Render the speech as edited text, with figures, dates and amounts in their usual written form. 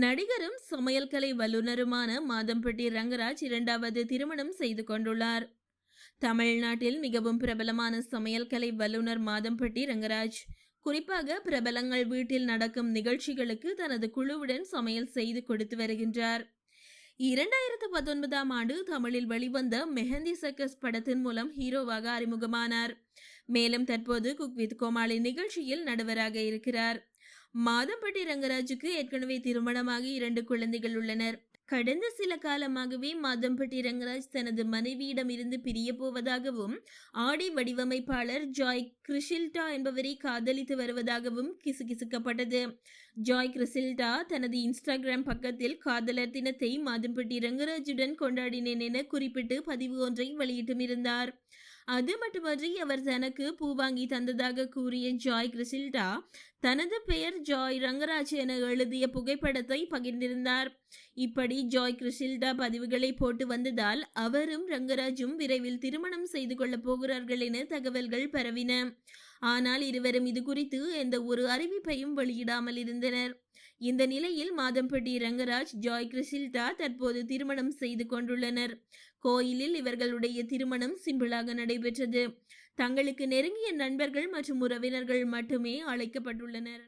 நடிகரும் சமையல் கலை வல்லுநருமான மாதம்பட்டி ரங்கராஜ் இரண்டாவது திருமணம் செய்து கொண்டுள்ளார். தமிழ்நாட்டில் மிகவும் பிரபலமான சமையல் கலை வல்லுநர் மாதம்பட்டி ரங்கராஜ் குறிப்பாக பிரபலங்கள் வீட்டில் நடக்கும் நிகழ்ச்சிகளுக்கு தனது குழுவுடன் சமையல் செய்து கொடுத்து வருகின்றார். 2019ஆம் ஆண்டு தமிழில் வெளிவந்த மெஹந்தி சர்க்கஸ் படத்தின் மூலம் ஹீரோவாக அறிமுகமானார். மேலும் தற்போது குக் வித் கோமாளி நிகழ்ச்சியில் நடுவராக இருக்கிறார். மாதம்பட்டி ரங்கராஜுக்கு ஏற்கனவே திருமணமாகி 2 குழந்தைகள் உள்ளனர். கடந்த சில காலமாகவே மாதம்பட்டி ரங்கராஜ் தனது மனைவியிடம் இருந்து பிரிய போவதாகவும் ஆடை வடிவமைப்பாளர் ஜாய் கிறிசில்டா என்பவரை காதலித்து வருவதாகவும் கிசுகிசுக்கப்பட்டது. ஜாய் கிறிசில்டா தனது இன்ஸ்டாகிராம் பக்கத்தில் காதலர் தினத்தை மாதம்பட்டி ரங்கராஜுடன் கொண்டாடினேன் என குறிப்பிட்டு பதிவு ஒன்றை வெளியிட்டும் இருந்தார். அது மட்டுமன்றி அவர் தனக்கு பூ வாங்கி தந்ததாக கூறிய ஜாய் கிறிசில்டா தனது பெயர் ஜாய் ரங்கராஜ் என எழுதிய புகைப்படத்தை பகிர்ந்திருந்தார். இப்படி ஜாய் கிறிசில்டா பதிவுகளை போட்டு வந்ததால் அவரும் ரங்கராஜும் விரைவில் திருமணம் செய்து கொள்ளப் போகிறார்கள் என தகவல்கள் பரவின. ஆனால் இருவரும் இது குறித்து எந்த ஒரு அறிவிப்பையும் வெளியிடாமல் இருந்தனர். இந்த நிலையில் மாதம்பட்டி ரங்கராஜ் ஜாய் கிறிசில்டா தற்போது திருமணம் செய்து கொண்டுள்ளனர். கோயிலில் இவர்களுடைய திருமணம் சிம்பிளாக நடைபெற்றது. தங்களுக்கு நெருங்கிய நண்பர்கள் மற்றும் உறவினர்கள் மட்டுமே அழைக்கப்பட்டுள்ளனர்.